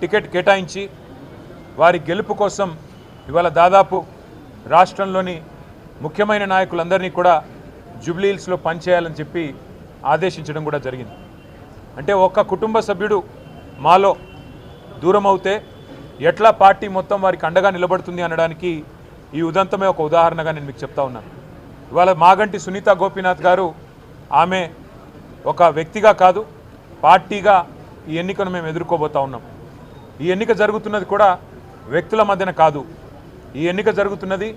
Ticket కేటాయించి వారి గెలుపు కోసం ఇవాళ దాదాపు రాష్ట్రంలోని ముఖ్యమైన నాయకులందరినీ కూడా జూబ్లీహిల్స్లో పనిచేయాలని చెప్పి ఆదేశించడం కూడా జరిగింది. అంటే ఒక్క కుటుంబ సభ్యుడు మాలో దూరం అవుతే ఎట్లా పార్టీ మొత్తం వారికి అండగా నిలబడుతుంది అనడానికి ఈ ఉదంతమే ఒక ఉదాహరణగా నేను మీకు చెప్తా ఉన్నాను. ఇవాళ మాగంటి సునీత గోపీనాథ్ గారు ఆమె ఒక వ్యక్తిగా కాదు పార్టీగా ఈ ఎన్నికను మేము ఎదుర్కోబోతా ఉన్నాం. ఈ ఎన్నిక జరుగుతున్నది కూడా వ్యక్తుల మధ్యన కాదు. ఈ ఎన్నిక జరుగుతున్నది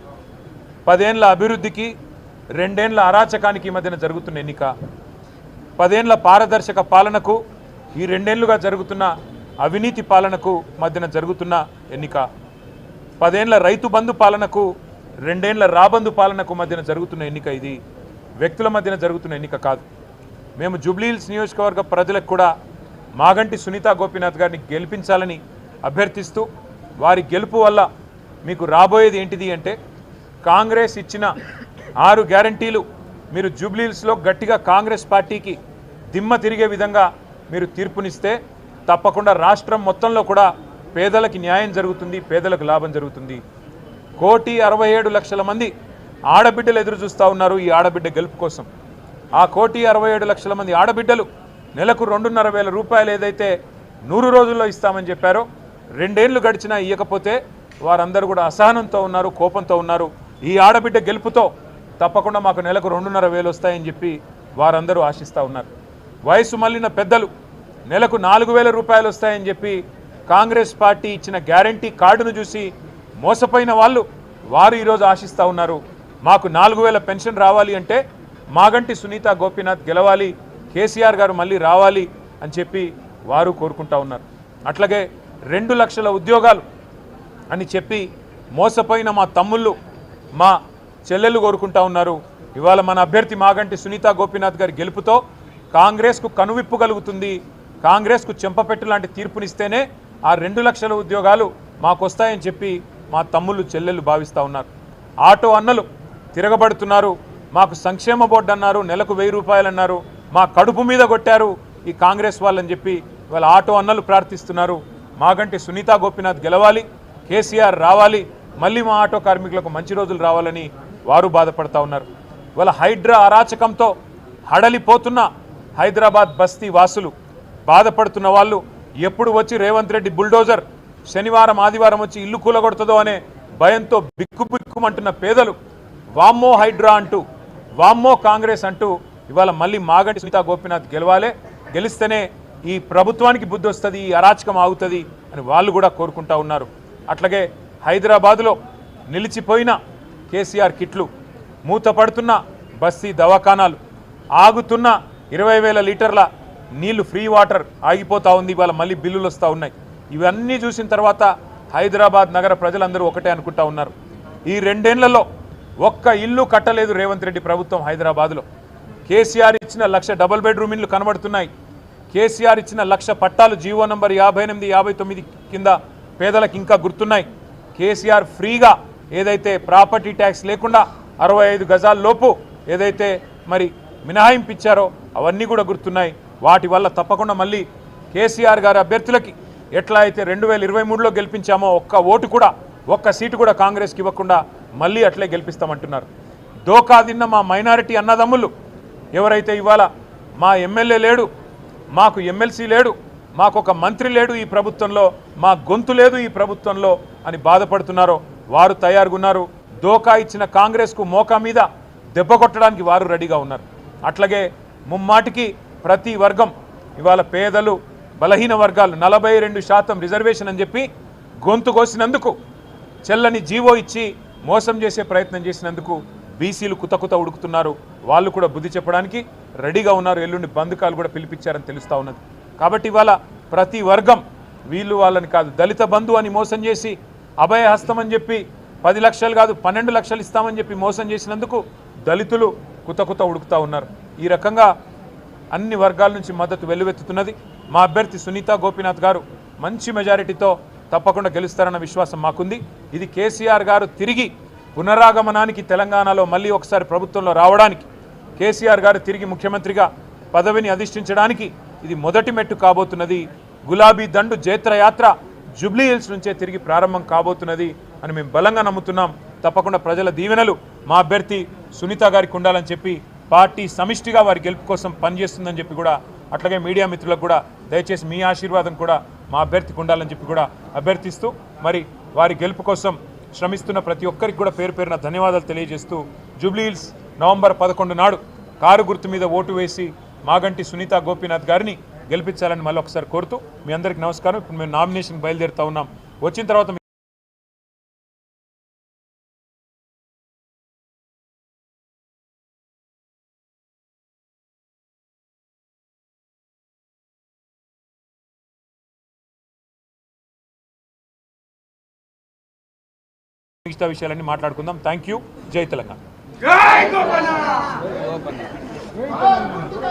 10 ఏళ్ల అభివృద్ధికి 2 ఏళ్ల అరాచకానికి మధ్యన జరుగుతున్న ఎన్నిక. 10 ఏళ్ల పారదర్శక పాలనకు ఈ 2 ఏళ్లుగా జరుగుతున్న అవినీతి పాలనకు మధ్యన జరుగుతున్న ఎన్నిక. 10 ఏళ్ల రైతు బంధు పాలనకు 2 ఏళ్ల రాబందు పాలనకు మధ్యన జరుగుతున్న ఎన్నిక. ఇది వ్యక్తుల మధ్యన జరుగుతున్న ఎన్నిక కాదు. మేము జూబ్లీహిల్స్ నియోజకవర్గ ప్రజలకు కూడా మాగంటి సునీత గోపీనాథ్ గారిని గెలిపించాలని అభ్యర్థిస్తూ వారి గెలుపు వల్ల మీకు రాబోయేది ఏంటిది అంటే కాంగ్రెస్ ఇచ్చిన 6 గ్యారంటీలు మీరు జూబ్లీహిల్స్లో గట్టిగా కాంగ్రెస్ పార్టీకి దిమ్మ తిరిగే విధంగా మీరు తీర్పునిస్తే తప్పకుండా రాష్ట్రం మొత్తంలో కూడా పేదలకు న్యాయం జరుగుతుంది, పేదలకు లాభం జరుగుతుంది. 1,67,00,000 మంది ఆడబిడ్డలు ఎదురు చూస్తూ ఉన్నారు ఈ ఆడబిడ్డ గెలుపు కోసం. ఆ 1,67,00,000 మంది ఆడబిడ్డలు నెలకు 2,500 రూపాయలు ఏదైతే 100 రోజుల్లో ఇస్తామని చెప్పారో 2 ఏళ్లు గడిచినా ఇవ్వకపోతే వారందరూ కూడా అసహనంతో ఉన్నారు, కోపంతో ఉన్నారు. ఈ ఆడబిడ్డ గెలుపుతో తప్పకుండా మాకు నెలకు 2,500 వస్తాయని చెప్పి వారందరూ ఆశిస్తూ ఉన్నారు. వయసు మళ్ళిన పెద్దలు నెలకు 4,000 రూపాయలు వస్తాయని చెప్పి కాంగ్రెస్ పార్టీ ఇచ్చిన గ్యారంటీ కార్డును చూసి మోసపోయిన వారు ఈరోజు ఆశిస్తూ ఉన్నారు. మాకు 4,000 పెన్షన్ రావాలి అంటే మాగంటి సునీత గోపీనాథ్ గెలవాలి, కేసీఆర్ గారు మళ్ళీ రావాలి అని చెప్పి వారు కోరుకుంటా ఉన్నారు. అట్లాగే 2 లక్షల ఉద్యోగాలు అని చెప్పి మోసపోయిన మా తమ్ముళ్ళు మా చెల్లెళ్ళు కోరుకుంటా ఉన్నారు. ఇవాళ మన అభ్యర్థి మాగంటి సునీత గోపీనాథ్ గారి గెలుపుతో కాంగ్రెస్కు కనువిప్పు కలుగుతుంది. కాంగ్రెస్కు చెంపపెట్టు లాంటి తీర్పునిస్తేనే ఆ 2 లక్షల ఉద్యోగాలు మాకు వస్తాయని చెప్పి మా తమ్ముళ్ళు చెల్లెళ్ళు భావిస్తూ ఉన్నారు. ఆటో అన్నలు తిరగబడుతున్నారు. మాకు సంక్షేమ బోర్డు అన్నారు, నెలకు 1000 రూపాయలు అన్నారు, మా కడుపు మీద కొట్టారు ఈ కాంగ్రెస్ వాళ్ళని చెప్పి వాళ్ళ ఆటో అన్నలు ప్రార్థిస్తున్నారు. మాగంటి సునీత గోపీనాథ్ గెలవాలి, కేసీఆర్ రావాలి, మళ్ళీ మా ఆటో కార్మికులకు మంచి రోజులు రావాలని వారు బాధపడతా ఉన్నారు. వాళ్ళ హైడ్రా అరాచకంతో హడలిపోతున్న హైదరాబాద్ బస్తీ వాసులు బాధపడుతున్న వాళ్ళు ఎప్పుడు వచ్చి రేవంత్ రెడ్డి బుల్డోజర్ శనివారం ఆదివారం వచ్చి ఇల్లు కూలగొడుతుందో అనే భయంతో బిక్కుబిక్కుమంటున్న పేదలు వామ్మో హైడ్రా అంటూ వామ్మో కాంగ్రెస్ అంటూ ఇవాళ మళ్ళీ మాగంటి సునీత గోపీనాథ్ గెలవాలి, గెలిస్తేనే ఈ ప్రభుత్వానికి బుద్ధి వస్తుంది, ఈ అరాచకం ఆగుతుంది అని వాళ్ళు కూడా కోరుకుంటా ఉన్నారు. అట్లాగే హైదరాబాదులో నిలిచిపోయిన కేసీఆర్ కిట్లు, మూతపడుతున్న బస్తీ దవాఖానాలు, ఆగుతున్న 20,000 లీటర్ల నీళ్లు ఫ్రీ వాటర్ ఆగిపోతూ ఉంది, ఇవాళ మళ్ళీ బిల్లులు వస్తూ ఉన్నాయి. ఇవన్నీ చూసిన తర్వాత హైదరాబాద్ నగర ప్రజలందరూ ఒకటే అనుకుంటా ఉన్నారు, ఈ 2 ఏళ్లలో ఒక్క ఇల్లు కట్టలేదు రేవంత్ రెడ్డి ప్రభుత్వం హైదరాబాద్లో. కేసీఆర్ ఇచ్చిన 1,00,000 డబుల్ బెడ్రూమ్ ఇల్లు కనబడుతున్నాయి. కేసీఆర్ ఇచ్చిన 1,00,000 పట్టాలు జీవో నంబర్ 58, 59 కింద పేదలకు ఇంకా గుర్తున్నాయి. కేసీఆర్ ఫ్రీగా ఏదైతే ప్రాపర్టీ ట్యాక్స్ లేకుండా 65 గజాల లోపు ఏదైతే మరి మినహాయింపు ఇచ్చారో అవన్నీ కూడా గుర్తున్నాయి. వాటి వల్ల తప్పకుండా మళ్ళీ కేసీఆర్ గారి అభ్యర్థులకి ఎట్లా అయితే 2023లో గెలిపించామో ఒక్క సీటు కూడా కాంగ్రెస్కి ఇవ్వకుండా మళ్ళీ అట్లే గెలిపిస్తామంటున్నారు. దోకా తిన్న మా మైనారిటీ అన్నదమ్ములు ఎవరైతే ఇవాళ మా ఎమ్మెల్యే లేడు, మాకు ఎమ్మెల్సీ లేడు, మాకు ఒక మంత్రి లేడు ఈ ప్రభుత్వంలో, మా గొంతు లేదు ఈ ప్రభుత్వంలో అని బాధపడుతున్నారో వారు తయారుగున్నారు. దోకా ఇచ్చిన కాంగ్రెస్కు మోకా మీద దెబ్బ కొట్టడానికి వారు రెడీగా ఉన్నారు. అట్లాగే ముమ్మాటికి ప్రతి వర్గం ఇవాళ పేదలు, బలహీన వర్గాలు 42% రిజర్వేషన్ అని చెప్పి గొంతు కోసినందుకు, చెల్లని జీవో ఇచ్చి మోసం చేసే ప్రయత్నం చేసినందుకు బీసీలు కుత ఉడుకుతున్నారు. వాళ్ళు కూడా బుద్ధి చెప్పడానికి రెడీగా ఉన్నారు. ఎల్లుండి బంధుకాలు కూడా పిలిపించారని తెలుస్తూ ఉన్నది. కాబట్టి ఇవాళ ప్రతి వర్గం వీళ్ళు వాళ్ళని కాదు, దళిత బంధు అని మోసం చేసి అభయహస్తం అని చెప్పి 10 లక్షలు కాదు 12 లక్షలు ఇస్తామని చెప్పి మోసం చేసినందుకు దళితులు కుత ఉడుకుతూ ఉన్నారు. ఈ రకంగా అన్ని వర్గాల నుంచి మద్దతు వెల్లువెత్తుతున్నది. మా అభ్యర్థి సునీత గోపీనాథ్ గారు మంచి మెజారిటీతో తప్పకుండా గెలుస్తారన్న విశ్వాసం మాకుంది. ఇది కేసీఆర్ గారు తిరిగి పునరాగమనానికి, తెలంగాణలో మళ్ళీ ఒకసారి ప్రభుత్వంలో రావడానికి, కేసీఆర్ గారు తిరిగి ముఖ్యమంత్రిగా పదవిని అధిష్ఠించడానికి ఇది మొదటి మెట్టు కాబోతున్నది. గులాబీ దండు జైత్రయాత్ర జూబ్లీ హిల్స్ నుంచే తిరిగి ప్రారంభం కాబోతున్నది అని మేము బలంగా నమ్ముతున్నాం. తప్పకుండా ప్రజల దీవెనలు మా అభ్యర్థి సునీత గారికి ఉండాలని చెప్పి పార్టీ సమిష్టిగా వారి గెలుపు కోసం పనిచేస్తుందని చెప్పి కూడా, అట్లాగే మీడియా మిత్రులకు కూడా దయచేసి మీ ఆశీర్వాదం కూడా మా అభ్యర్థికి ఉండాలని చెప్పి కూడా అభ్యర్థిస్తూ, మరి వారి గెలుపు కోసం శ్రమిస్తున్న ప్రతి ఒక్కరికి కూడా పేరు పేరున ధన్యవాదాలు తెలియజేస్తూ, జూబ్లీ హిల్స్ నవంబర్ 11 నాడు కారు గుర్తు మీద ఓటు వేసి మాగంటి సునీత గోపీనాథ్ గారిని గెలిపించాలని మళ్ళీ ఒకసారి కోరుతూ మీ అందరికీ నమస్కారం. ఇప్పుడు మేము నామినేషన్ బయలుదేరుతా ఉన్నాం. వచ్చిన తర్వాత మిగతా విషయాలన్నీ మాట్లాడుకుందాం. Thank you. జై తెలంగాణ.